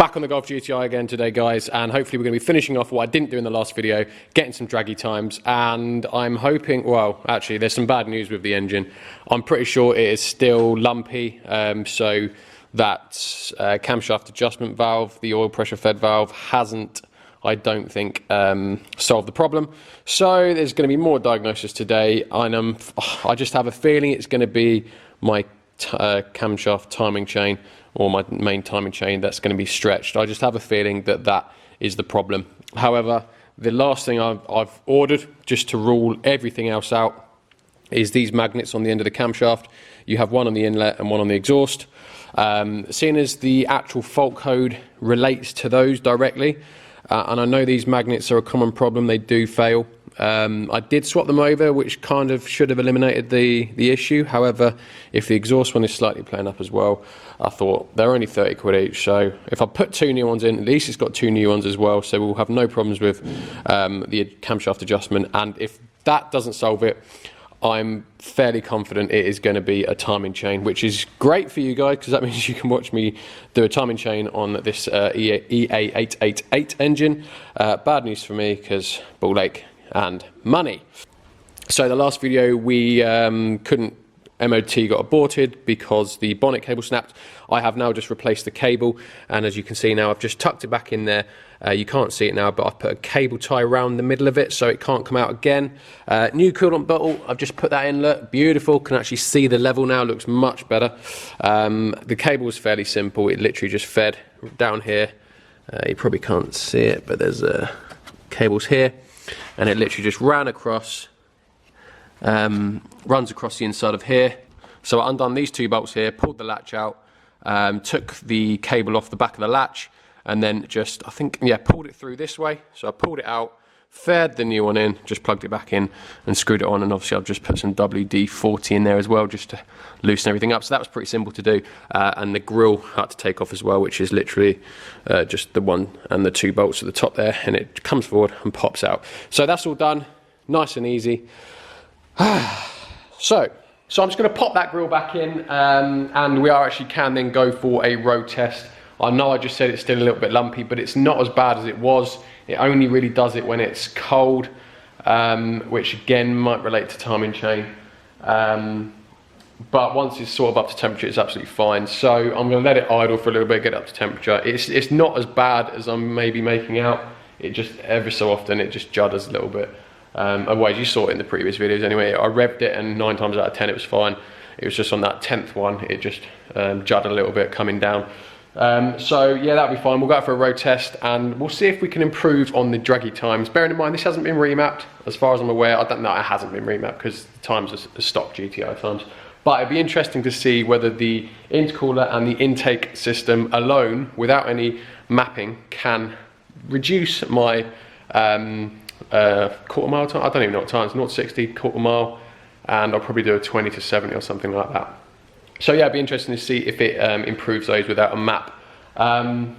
Back on the Golf GTi again today, guys, and hopefully we're going to be finishing off what I didn't do in the last video, getting some draggy times, and I'm hoping, well, actually there's some bad news with the engine. I'm pretty sure it is still lumpy, so that camshaft adjustment valve, the oil pressure fed valve, hasn't, I don't think, solved the problem. So there's going to be more diagnosis today, and I just have a feeling it's going to be my camshaft timing chain, or my main timing chain, that's going to be stretched. I just have a feeling that that is the problem. However, the last thing I've ordered, just to rule everything else out, is these magnets on the end of the camshaft. You have one on the inlet and one on the exhaust. Seeing as the actual fault code relates to those directly, and I know these magnets are a common problem, they do fail. I did swap them over, which kind of should have eliminated the issue. However, if the exhaust one is slightly playing up as well, I thought they're only 30 quid each. So if I put two new ones in, at least it's got two new ones as well. So we'll have no problems with the camshaft adjustment. And if that doesn't solve it, I'm fairly confident it is going to be a timing chain, which is great for you guys, because that means you can watch me do a timing chain on this EA888 engine. Bad news for me, because ball ache and money. So the last video we couldn't, MOT got aborted because the bonnet cable snapped. I have now just replaced the cable, and as you can see now, I've just tucked it back in there. You can't see it now, but I've put a cable tie around the middle of it so it can't come out again. New coolant bottle, I've just put that in, look, beautiful. Can actually see the level now, looks much better. The cable was fairly simple, it literally just fed down here. You probably can't see it, but there's cables here, and it literally just ran across, runs across the inside of here. So I undone these two bolts here, pulled the latch out, took the cable off the back of the latch, and then just, I think, yeah, pulled it through this way. So I pulled it out, fed the new one in, just plugged it back in and screwed it on, and obviously I've just put some WD-40 in there as well, just to loosen everything up. So that was pretty simple to do, and the grill had to take off as well, which is literally just the one and the two bolts at the top there, and it comes forward and pops out. So that's all done, nice and easy. So I'm just going to pop that grill back in, and we can then go for a road test. I know I just said it's still a little bit lumpy, but it's not as bad as it was. It only really does it when it's cold, which again might relate to timing chain. But once it's sort of up to temperature, it's absolutely fine. So I'm going to let it idle for a little bit, get up to temperature. It's not as bad as I'm maybe making out. It just, every so often, it just judders a little bit. Otherwise, you saw it in the previous videos anyway. I revved it, and 9 times out of 10 it was fine. It was just on that 10th one, it just judded a little bit coming down. So yeah, that'll be fine. We'll go out for a road test, and we'll see if we can improve on the draggy times. Bearing in mind, this hasn't been remapped, as far as I'm aware. I don't know, it hasn't been remapped because the times are stock GTI times. But it'd be interesting to see whether the intercooler and the intake system alone, without any mapping, can reduce my quarter mile time. I don't even know what times, 0-60, quarter mile, and I'll probably do a 20 to 70 or something like that. So yeah, it'd be interesting to see if it improves those without a map. I'm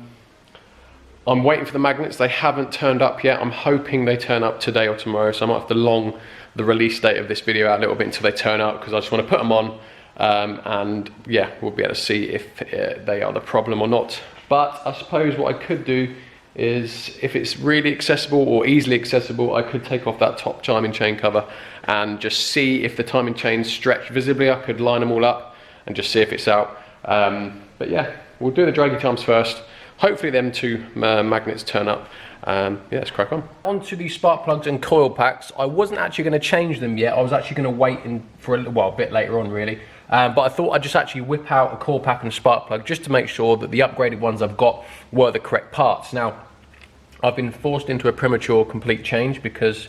waiting for the magnets. They haven't turned up yet. I'm hoping they turn up today or tomorrow, so I might have to long the release date of this video out a little bit until they turn up, because I just want to put them on, and yeah, we'll be able to see if they are the problem or not. But I suppose what I could do is, if it's really accessible or easily accessible, I could take off that top timing chain cover and just see if the timing chains stretch visibly. I could line them all up and just see if it's out. But yeah, we'll do the draggy times first. Hopefully them two magnets turn up. Yeah, let's crack on. Onto the spark plugs and coil packs. I wasn't actually going to change them yet. I was actually going to wait for a bit later on, really. But I thought I'd just actually whip out a coil pack and a spark plug, just to make sure that the upgraded ones I've got were the correct parts. Now, I've been forced into a premature complete change because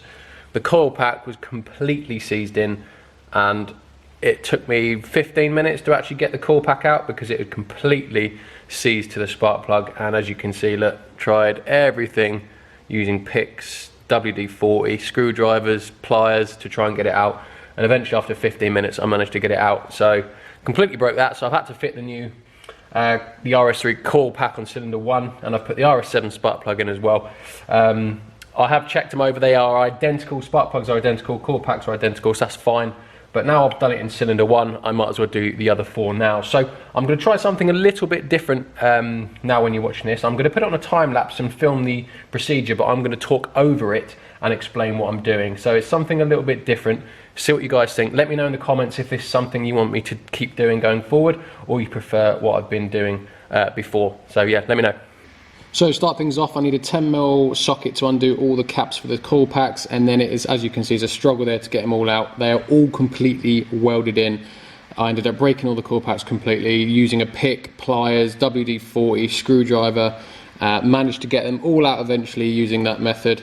the coil pack was completely seized in, and it took me 15 minutes to actually get the coil pack out because it had completely seized to the spark plug. And as you can see, look, tried everything using picks, WD-40, screwdrivers, pliers to try and get it out. And eventually after 15 minutes, I managed to get it out. So completely broke that. So I've had to fit the new, the RS3 coil pack on cylinder 1, and I've put the RS7 spark plug in as well. I have checked them over. They are identical. Spark plugs are identical. Coil packs are identical, so that's fine. but now I've done it in cylinder 1, I might as well do the other 4 now. So I'm going to try something a little bit different now when you're watching this. I'm going to put it on a time lapse and film the procedure, but I'm going to talk over it and explain what I'm doing. So it's something a little bit different. See what you guys think. Let me know in the comments if this is something you want me to keep doing going forward, or you prefer what I've been doing before. So yeah, let me know. So to start things off, I need a 10mm socket to undo all the caps for the coil packs, and then it is, as you can see, it's a struggle there to get them all out. They are all completely welded in. I ended up breaking all the coil packs completely, using a pick, pliers, WD-40, screwdriver, managed to get them all out eventually using that method.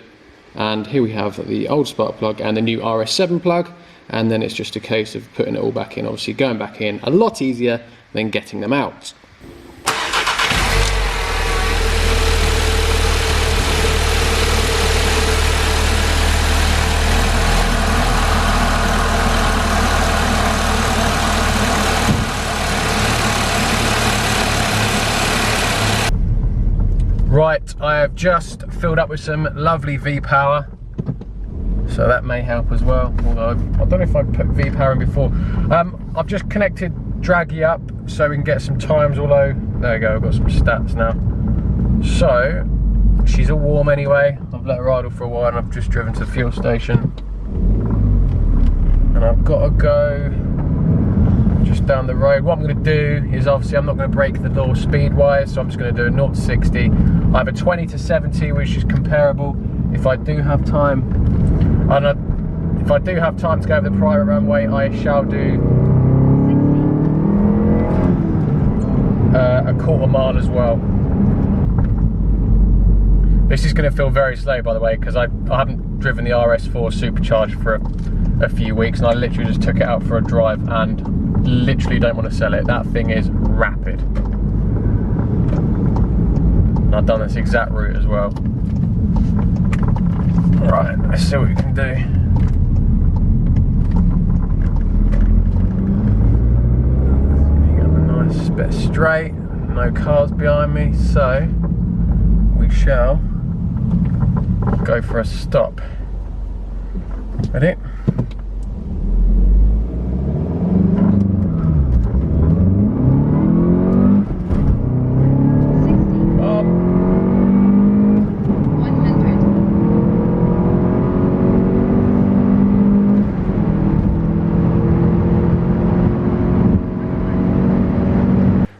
And here we have the old spark plug and the new RS7 plug, and then it's just a case of putting it all back in, obviously going back in a lot easier than getting them out. Right, I have just filled up with some lovely V-Power, so that may help as well, although I don't know if I put V-Power in before. I've just connected Dragy up so we can get some times, although, there we go, I've got some stats now. So, she's all warm anyway. I've let her idle for a while and I've just driven to the fuel station. And I've got to go just down the road. What I'm going to do is, obviously I'm not going to break the law speed wise, so I'm just going to do a 0 to 60. I have a 20 to 70, which is comparable. If I do have time, if I do have time to go over the private runway, I shall do a 1/4 mile as well. This is going to feel very slow, by the way, because I haven't driven the RS4 supercharged for a few weeks, and I literally just took it out for a drive and literally don't want to sell it. That thing is rapid. And I've done this exact route as well. Right, let's see what we can do. Get a nice bit straight, no cars behind me, so we shall go for a stop. Ready?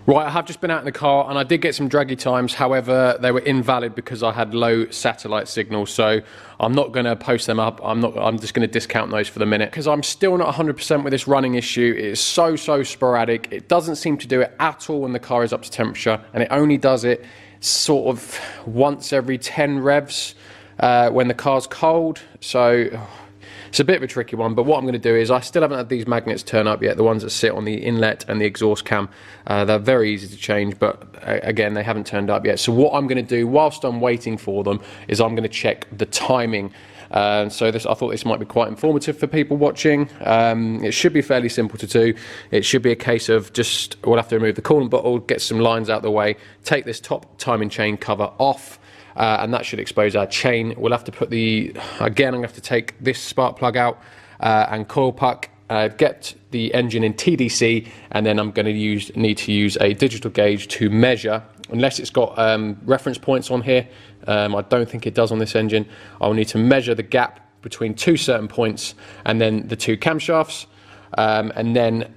Right, I have just been out in the car and I did get some Dragy times, however they were invalid because I had low satellite signal, so I'm not going to post them up. I'm just going to discount those for the minute because I'm still not 100% with this running issue. It is so sporadic. It doesn't seem to do it at all when the car is up to temperature, and it only does it sort of once every 10 revs when the car's cold, so it's a bit of a tricky one. But what I'm going to do is, I still haven't had these magnets turn up yet, the ones that sit on the inlet and the exhaust cam. They're very easy to change, but again, they haven't turned up yet. So what I'm going to do whilst I'm waiting for them is I'm going to check the timing. So I thought this might be quite informative for people watching. It should be fairly simple to do. It should be a case of we'll have to remove the coolant bottle, get some lines out of the way, take this top timing chain cover off, and that should expose our chain. We'll have to put again, I'm going to have to take this spark plug out and coil pack, get the engine in TDC, and then I'm going to need to use a digital gauge to measure, unless it's got reference points on here. I don't think it does on this engine. I'll need to measure the gap between 2 certain points and then the 2 camshafts, and then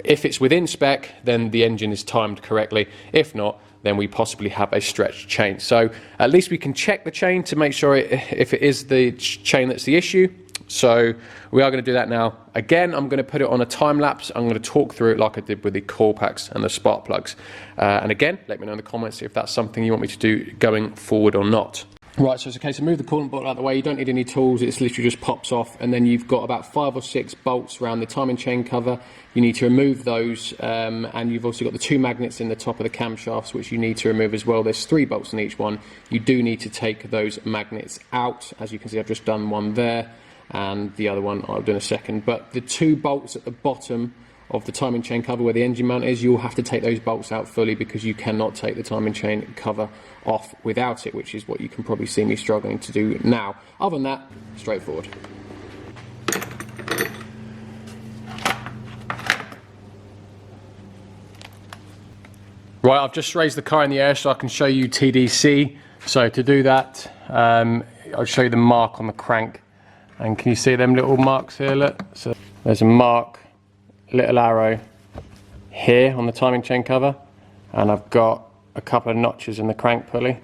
if it's within spec, then the engine is timed correctly. If not, then we possibly have a stretched chain. So at least we can check the chain to make sure if it is the chain that's the issue. So we are going to do that now. Again, I'm going to put it on a time lapse. I'm going to talk through it like I did with the coil packs and the spark plugs. And again, let me know in the comments if that's something you want me to do going forward or not. Right, so it's a case of move the coolant bottle out of the way. You don't need any tools. It's literally just pops off, and then you've got about 5 or 6 bolts around the timing chain cover. You need to remove those, and you've also got the 2 magnets in the top of the camshafts, which you need to remove as well. There's 3 bolts in each one. You do need to take those magnets out. As you can see, I've just done one there, and the other one I'll do in a second. But the 2 bolts at the bottom of the timing chain cover where the engine mount is, you'll have to take those bolts out fully because you cannot take the timing chain cover off without it, which is what you can probably see me struggling to do now. Other than that, straightforward. Right, I've just raised the car in the air so I can show you TDC. So to do that, I'll show you the mark on the crank. And can you see them little marks here? Look, so there's a mark, little arrow here on the timing chain cover, and I've got a couple of notches in the crank pulley.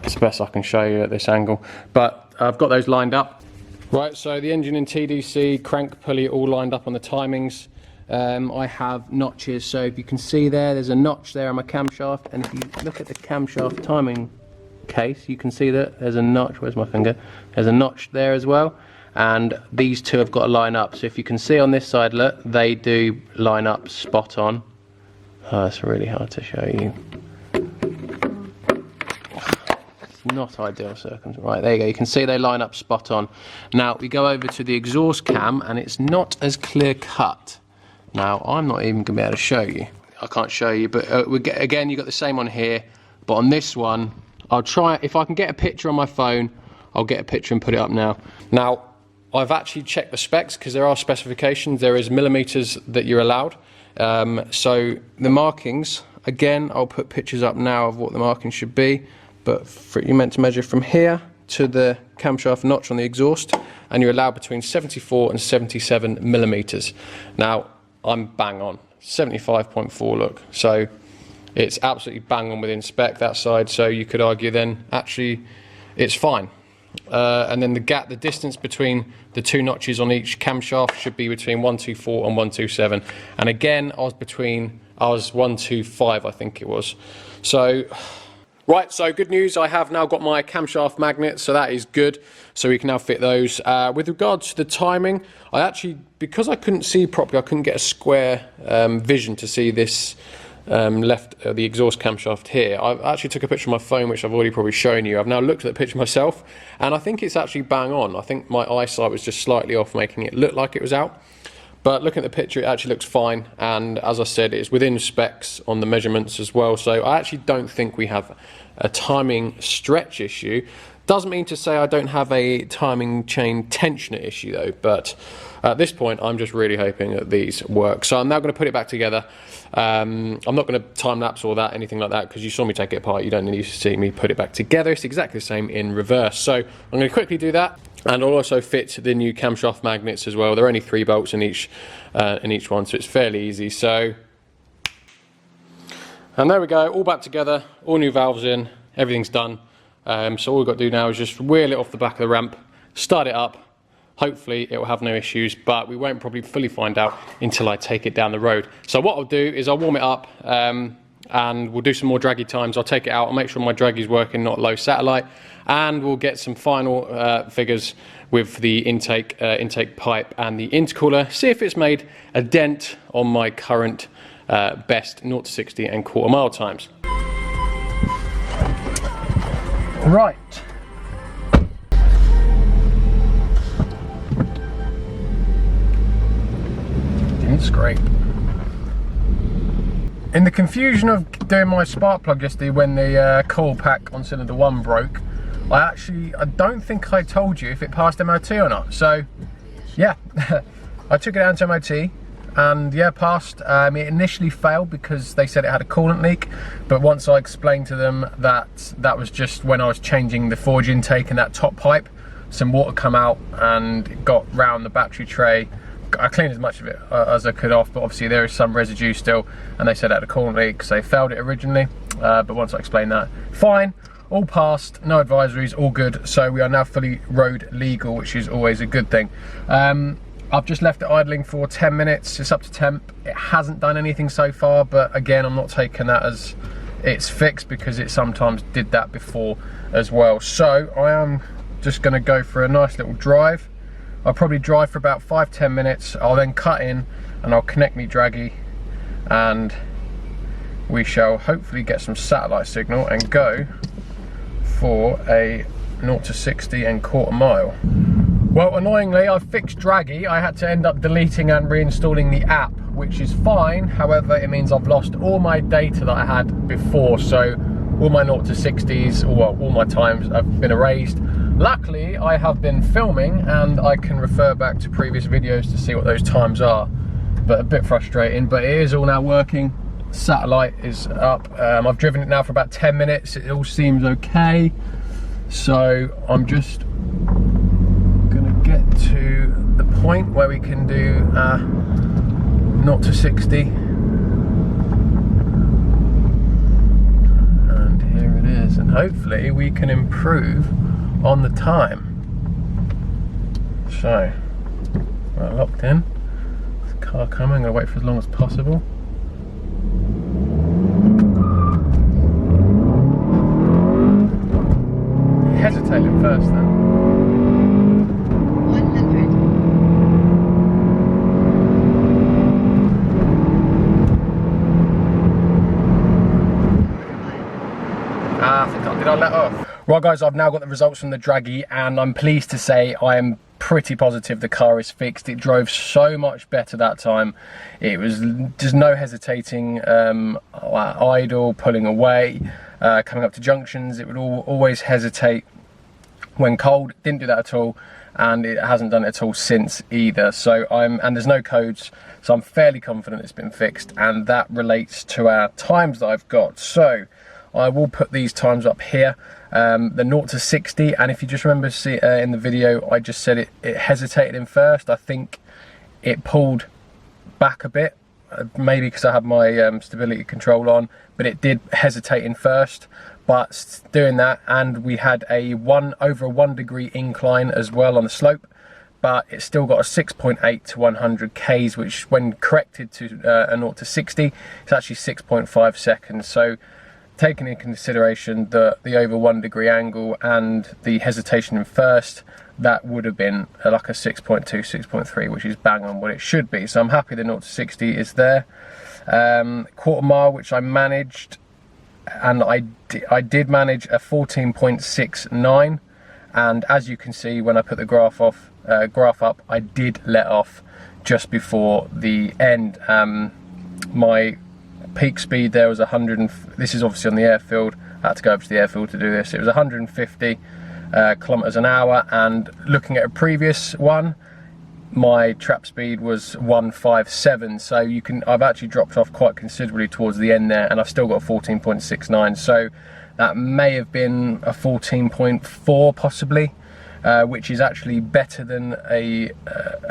It's the best I can show you at this angle, but I've got those lined up. Right, so the engine in TDC, crank pulley all lined up on the timings. I have notches, so if you can see there's a notch there on my camshaft, and if you look at the camshaft timing case, you can see that there's a notch. Where's my finger? There's a notch there as well, and these two have got to line up. So if you can see on this side, look, they do line up spot on. Oh, it's really hard to show you. It's not ideal circumstances. Right, there you go. You can see they line up spot on. Now we go over to the exhaust cam, and it's not as clear cut. Now, I'm not even going to be able to show you. I can't show you, but again, you've got the same on here. But on this one, I'll try, if I can get a picture on my phone, I'll get a picture and put it up now. Now, I've actually checked the specs because there are specifications. There is millimeters that you're allowed. So the markings, again, I'll put pictures up now of what the markings should be. But you're meant to measure from here to the camshaft notch on the exhaust, and you're allowed between 74 and 77 millimeters. Now, I'm bang on 75.4, look, so it's absolutely bang on within spec that side, so you could argue then actually it's fine. And then the distance between the two notches on each camshaft should be between 124 and 127, and again I was 125, I think it was. So right, so good news, I have now got my camshaft magnets, so that is good. So we can now fit those. With regards to the timing, I actually, because I couldn't see properly, I couldn't get a square vision to see this the exhaust camshaft here. I actually took a picture on my phone, which I've already probably shown you. I've now looked at the picture myself, and I think it's actually bang on. I think my eyesight was just slightly off, making it look like it was out. But looking at the picture, it actually looks fine, and as I said, it's within specs on the measurements as well, so I actually don't think we have a timing stretch issue. Doesn't mean to say I don't have a timing chain tensioner issue though, but at this point I'm just really hoping that these work. So I'm now going to put it back together. I'm not going to time lapse or anything like that, because you saw me take it apart. You don't need to see me put it back together. It's exactly the same in reverse. So I'm going to quickly do that. And I'll also fit the new camshaft magnets as well. There are only 3 bolts in each one, so it's fairly easy. So, and there we go, all back together, all new valves in, everything's done. So all we've got to do now is just wheel it off the back of the ramp, start it up. Hopefully it will have no issues, but we won't probably fully find out until I take it down the road. So what I'll do is I'll warm it up, and we'll do some more Dragy times. I'll take it out, I'll make sure my Dragy's working, not low satellite, and we'll get some final figures with the intake pipe and the intercooler, see if it's made a dent on my current best 0 to 60 and quarter mile times. Right. Didn't scrape. In the confusion of doing my spark plug yesterday when the coil pack on cylinder 1 broke, I don't think I told you if it passed MOT or not. So yeah, I took it down to MOT and yeah, passed. It initially failed because they said it had a coolant leak, but once I explained to them that was just when I was changing the forge intake and that top pipe, some water come out and it got round the battery tray. I cleaned as much of it as I could off, but obviously there is some residue still, and they said it had a coolant leak because they failed it originally, but once I explained that, fine, all passed, no advisories, all good. So we are now fully road legal, which is always a good thing. I've just left it idling for 10 minutes, it's up to temp. It hasn't done anything so far, but again, I'm not taking that as it's fixed because it sometimes did that before as well. So I am just gonna go for a nice little drive. I'll probably drive for about 5-10 minutes. I'll then cut in and I'll connect me Dragy, and we shall hopefully get some satellite signal and go for a 0 to 60 and quarter mile. Well, annoyingly, I fixed Dragy. I had to end up deleting and reinstalling the app, which is fine. However, it means I've lost all my data that I had before. So all my 0 to 60s, or well, all my times have been erased. Luckily, I have been filming and I can refer back to previous videos to see what those times are. But a bit frustrating, but it is all now working. satellite is up. I've driven it now for about 10 minutes. It all seems okay. So I'm just gonna get to the point where we can do 0 to 60. And here it is. And hopefully we can improve on the time. So, we're locked in. There's a car coming. I'm gonna wait for as long as possible. Hesitating first then. 100. Did I let off? Right guys, I've now got the results from the Dragy and I'm pleased to say I am pretty positive the car is fixed. It drove so much better that time. It was just no hesitating, idle, pulling away, coming up to junctions. It would always hesitate when cold. Didn't do that at all, and it hasn't done it at all since either. So and there's no codes, so I'm fairly confident it's been fixed, and that relates to our times that I've got. So I will put these times up here, the 0 to 60, and if you just remember in the video I just said it hesitated in first. I think it pulled back a bit, maybe because I had my stability control on, but it did hesitate in first. But doing that, and we had over a 1 degree incline as well on the slope, but it's still got a 6.8 to 100 Ks, which when corrected to a 0 to 60, it's actually 6.5 seconds. So taking into consideration the over 1 degree angle and the hesitation in first, that would have been like a 6.2, 6.3, which is bang on what it should be. So I'm happy the 0 to 60 is there. Quarter mile, which I managed, and I did manage a 14.69, and as you can see when I put the graph up, I did let off just before the end. My peak speed there was 100, this is obviously on the airfield, I had to go over to the airfield to do this. It was 150 kilometers an hour, and looking at a previous one, my trap speed was 157, so I've actually dropped off quite considerably towards the end there, and I've still got 14.69, so that may have been a 14.4 possibly, which is actually better than a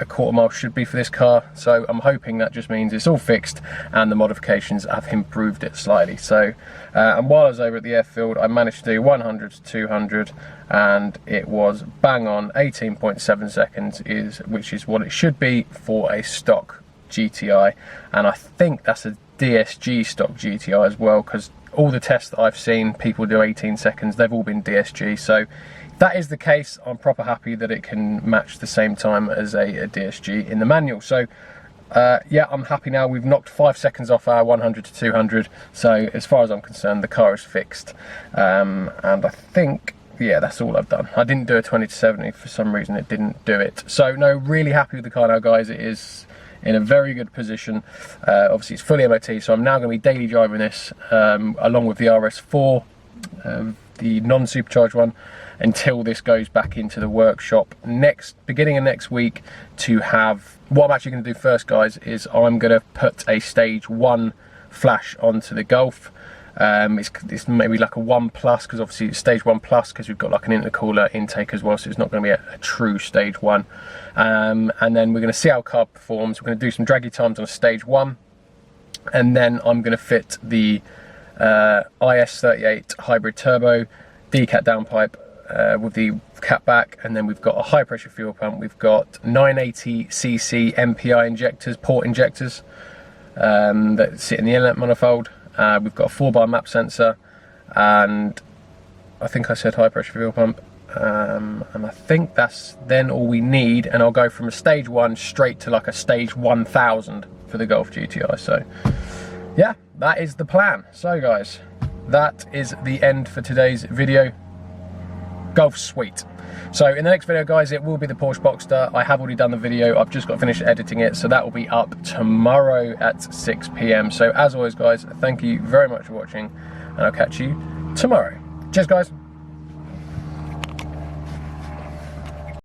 quarter mile should be for this car. So I'm hoping that just means it's all fixed and the modifications have improved it slightly. So and while I was over at the airfield, I managed to do 100 to 200, and it was bang on 18.7 seconds, which is what it should be for a stock GTi, and I think that's a DSG stock GTi as well, because all the tests that I've seen, people do 18 seconds, they've all been DSG. So if that is the case, I'm proper happy that it can match the same time as a DSG in the manual. So yeah, I'm happy now. We've knocked 5 seconds off our 100 to 200. So as far as I'm concerned, the car is fixed. And I think, yeah, that's all I've done. I didn't do a 20 to 70 for some reason. It didn't do it. So no, really happy with the car now, guys. It is in a very good position. Obviously it's fully MOT, so I'm now going to be daily driving this along with the RS4, the non-supercharged one, until this goes back into the workshop beginning of next week. To have, what I'm actually going to do first, guys, is I'm going to put a stage 1 flash onto the Golf. It's maybe like a 1 plus, because obviously it's stage 1 plus, because we've got like an intercooler intake as well, so it's not going to be a true stage 1. And then we're going to see how car performs. We're going to do some Dragy times on a stage 1, and then I'm going to fit the IS38 hybrid turbo decat downpipe with the cap back, and then we've got a high pressure fuel pump. We've got 980cc MPI injectors, port injectors that sit in the inlet manifold. We've got a 4-bar map sensor, and I think I said high pressure fuel pump, and I think that's then all we need, and I'll go from a stage 1 straight to like a stage 1000 for the Golf GTi. So yeah, that is the plan. So guys, that is the end for today's video. Golf's sweet. So in the next video, guys, it will be the Porsche Boxster. I have already done the video. I've just got to finish editing it, so that will be up tomorrow at 6 PM. So as always, guys, thank you very much for watching, and I'll catch you tomorrow. Cheers, guys.